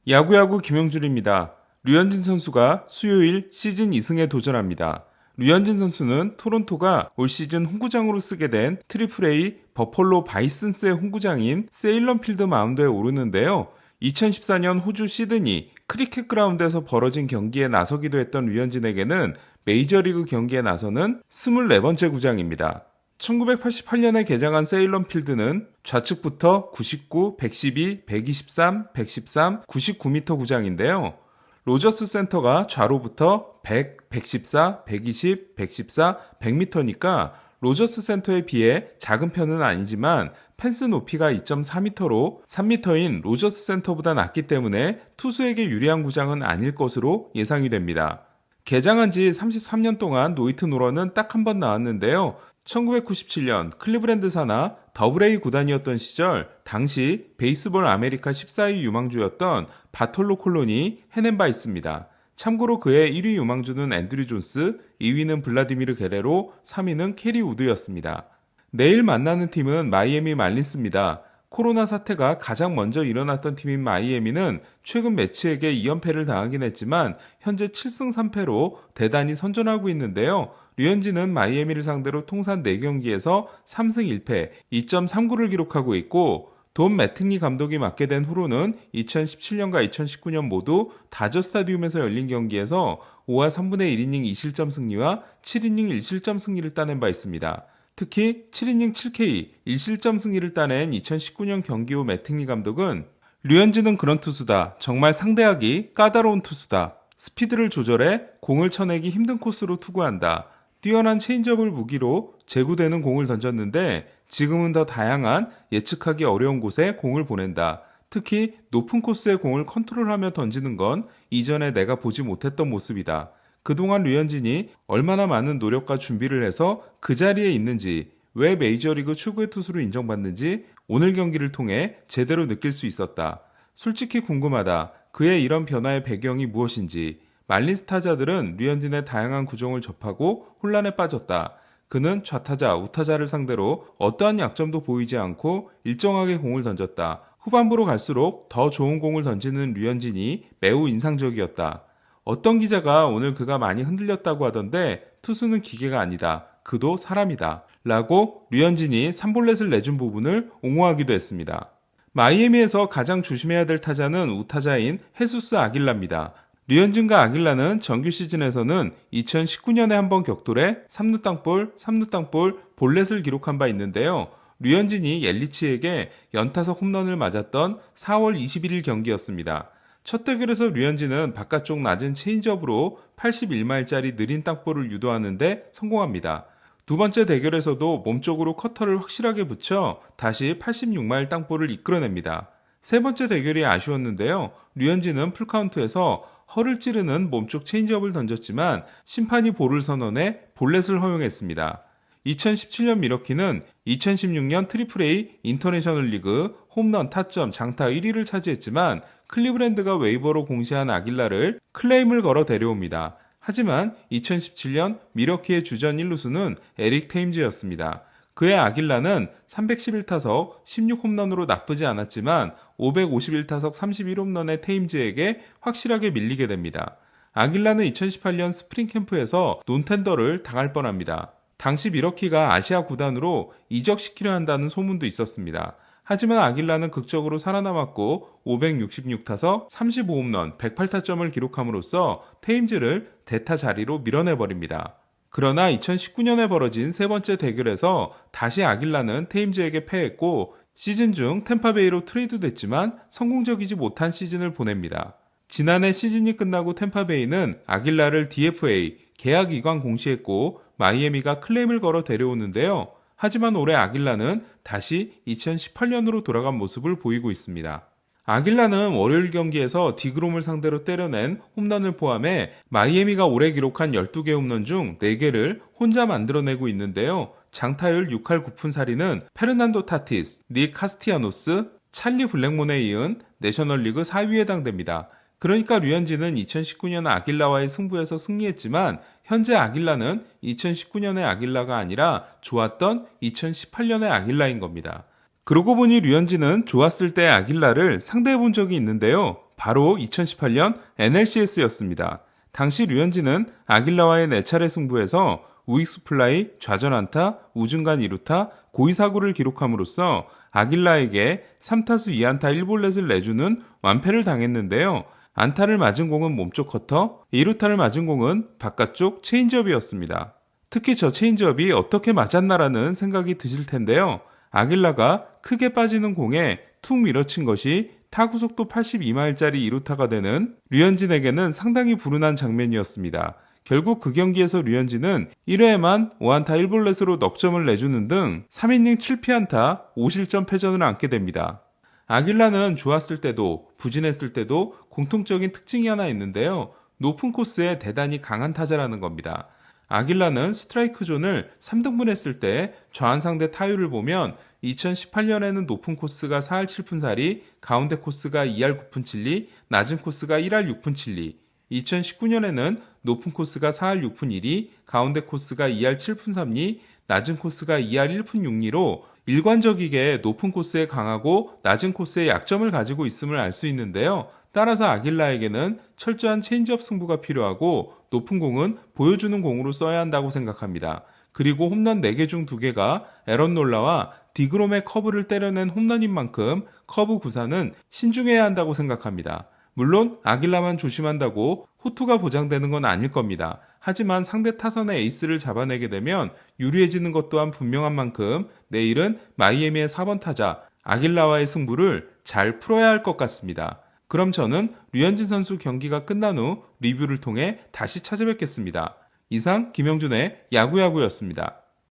야구야구 김영준입니다. 류현진 선수가 수요일 시즌 2승에 도전합니다. 류현진 선수는 토론토가 올 시즌 홈구장으로 쓰게 된 트리플A 버펄로 바이슨스의 홈구장인 세일런 필드 마운드에 오르는데요. 2014년 호주 시드니 크리켓 그라운드에서 벌어진 경기에 나서기도 했던 류현진에게는 메이저리그 경기에 나서는 24번째 구장입니다. 1988년에 개장한 세일런 필드는 좌측부터 99, 112, 123, 113, 99m 구장인데요. 로저스 센터가 좌로부터 100, 114, 120, 114, 100m니까 로저스 센터에 비해 작은 편은 아니지만 펜스 높이가 2.4m로 3m인 로저스 센터보다 낮기 때문에 투수에게 유리한 구장은 아닐 것으로 예상이 됩니다. 개장한 지 33년 동안 노히트 노런은 딱 한 번 나왔는데요. 1997년 클리브랜드 산하 더블A 구단이었던 시절 당시 베이스볼 아메리카 14위 유망주였던 바톨로 콜론이 해낸 바 있습니다. 참고로 그의 1위 유망주는 앤드류 존스, 2위는 블라디미르 게레로, 3위는 캐리 우드였습니다. 내일 만나는 팀은 마이애미 말린스입니다. 코로나 사태가 가장 먼저 일어났던 팀인 마이애미는 최근 매치에게 2연패를 당하긴 했지만 현재 7승 3패로 대단히 선전하고 있는데요. 류현진은 마이애미를 상대로 통산 4경기에서 3승 1패, 2.39를 기록하고 있고 돈 매트니 감독이 맡게 된 후로는 2017년과 2019년 모두 다저 스타디움에서 열린 경기에서 5와 3분의 1이닝 2실점 승리와 7이닝 1실점 승리를 따낸 바 있습니다. 특히 7이닝 7K 1실점 승리를 따낸 2019년 경기 후 매트니 감독은 류현진은 그런 투수다. 정말 상대하기 까다로운 투수다. 스피드를 조절해 공을 쳐내기 힘든 코스로 투구한다. 뛰어난 체인지업을 무기로 제구되는 공을 던졌는데 지금은 더 다양한 예측하기 어려운 곳에 공을 보낸다. 특히 높은 코스의 공을 컨트롤하며 던지는 건 이전에 내가 보지 못했던 모습이다. 그동안 류현진이 얼마나 많은 노력과 준비를 해서 그 자리에 있는지, 왜 메이저리그 최고의 투수로 인정받는지 오늘 경기를 통해 제대로 느낄 수 있었다. 솔직히 궁금하다. 그의 이런 변화의 배경이 무엇인지. 말린스 타자들은 류현진의 다양한 구종을 접하고 혼란에 빠졌다. 그는 좌타자, 우타자를 상대로 어떠한 약점도 보이지 않고 일정하게 공을 던졌다. 후반부로 갈수록 더 좋은 공을 던지는 류현진이 매우 인상적이었다. 어떤 기자가 오늘 그가 많이 흔들렸다고 하던데 투수는 기계가 아니다. 그도 사람이다. 라고 류현진이 3볼넷을 내준 부분을 옹호하기도 했습니다. 마이애미에서 가장 조심해야 될 타자는 우타자인 헤수스 아길라입니다. 류현진과 아길라는 정규 시즌에서는 2019년에 한번 격돌해 3루 땅볼, 3루 땅볼, 볼넷을 기록한 바 있는데요. 류현진이 옐리치에게 연타석 홈런을 맞았던 4월 21일 경기였습니다. 첫 대결에서 류현진은 바깥쪽 낮은 체인지업으로 81마일짜리 느린 땅볼을 유도하는데 성공합니다. 두 번째 대결에서도 몸쪽으로 커터를 확실하게 붙여 다시 86마일 땅볼을 이끌어냅니다. 세 번째 대결이 아쉬웠는데요. 류현진은 풀카운트에서 허를 찌르는 몸쪽 체인지업을 던졌지만 심판이 볼을 선언해 볼넷을 허용했습니다. 2017년 미러키는 2016년 트리플A 인터내셔널 리그 홈런, 타점, 장타 1위를 차지했지만 클리브랜드가 웨이버로 공시한 아길라를 클레임을 걸어 데려옵니다. 하지만 2017년 미러키의 주전 1루수는 에릭 테임즈였습니다. 그의 아길라는 311타석 16홈런으로 나쁘지 않았지만 551타석 31홈런의 테임즈에게 확실하게 밀리게 됩니다. 아길라는 2018년 스프링 캠프에서 논텐더를 당할 뻔합니다. 당시 미러키가 아시아 구단으로 이적시키려 한다는 소문도 있었습니다. 하지만 아길라는 극적으로 살아남았고 566타석 35홈런 108타점을 기록함으로써 테임즈를 대타 자리로 밀어내버립니다. 그러나 2019년에 벌어진 세 번째 대결에서 다시 아길라는 테임즈에게 패했고 시즌 중 템파베이로 트레이드됐지만 성공적이지 못한 시즌을 보냅니다. 지난해 시즌이 끝나고 템파베이는 아길라를 DFA 계약 이관 공시했고 마이애미가 클레임을 걸어 데려오는데요. 하지만 올해 아길라는 다시 2018년으로 돌아간 모습을 보이고 있습니다. 아길라는 월요일 경기에서 디그롬을 상대로 때려낸 홈런을 포함해 마이애미가 올해 기록한 12개 홈런 중 4개를 혼자 만들어내고 있는데요. 장타율 6할 9푼 살이는 페르난도 타티스, 닉 카스티아노스, 찰리 블랙몬에 이은 내셔널리그 4위에 해당됩니다. 그러니까 류현진은 2019년 아길라와의 승부에서 승리했지만 현재 아길라는 2019년의 아길라가 아니라 좋았던 2018년의 아길라인 겁니다. 그러고 보니 류현진은 좋았을 때 아길라를 상대해 본 적이 있는데요. 바로 2018년 NLCS였습니다. 당시 류현진은 아길라와의 4차례 승부에서 우익수 플라이, 좌전 안타, 우중간 2루타, 고의 사구를 기록함으로써 아길라에게 3타수 2안타 1볼넷을 내주는 완패를 당했는데요. 안타를 맞은 공은 몸쪽 커터, 2루타를 맞은 공은 바깥쪽 체인지업이었습니다. 특히 저 체인지업이 어떻게 맞았나라는 생각이 드실 텐데요. 아길라가 크게 빠지는 공에 툭 밀어친 것이 타구 속도 82마일짜리 2루타가 되는 류현진에게는 상당히 불운한 장면이었습니다. 결국 그 경기에서 류현진은 1회에만 5안타 1볼넷으로 넉점을 내주는 등 3이닝 7피안타 5실점 패전을 안게 됩니다. 아길라는 좋았을 때도 부진했을 때도 공통적인 특징이 하나 있는데요. 높은 코스에 대단히 강한 타자라는 겁니다. 아길라는 스트라이크 존을 3등분 했을 때 좌완상대 타율을 보면 2018년에는 높은 코스가 4할 7푼 4리, 가운데 코스가 2할 9푼 7리, 낮은 코스가 1할 6푼 7리, 2019년에는 높은 코스가 4할 6푼 1리, 가운데 코스가 2할 7푼 3리, 낮은 코스가 2할 1푼 6리로 일관적이게 높은 코스에 강하고 낮은 코스에 약점을 가지고 있음을 알 수 있는데요. 따라서 아길라에게는 철저한 체인지업 승부가 필요하고 높은 공은 보여주는 공으로 써야 한다고 생각합니다. 그리고 홈런 4개 중 2개가 에런 놀라와 디그롬의 커브를 때려낸 홈런인 만큼 커브 구사는 신중해야 한다고 생각합니다. 물론 아길라만 조심한다고 호투가 보장되는 건 아닐 겁니다. 하지만 상대 타선의 에이스를 잡아내게 되면 유리해지는 것 또한 분명한 만큼 내일은 마이애미의 4번 타자 아길라와의 승부를 잘 풀어야 할 것 같습니다. 그럼 저는 류현진 선수 경기가 끝난 후 리뷰를 통해 다시 찾아뵙겠습니다. 이상 김영준의 야구야구였습니다.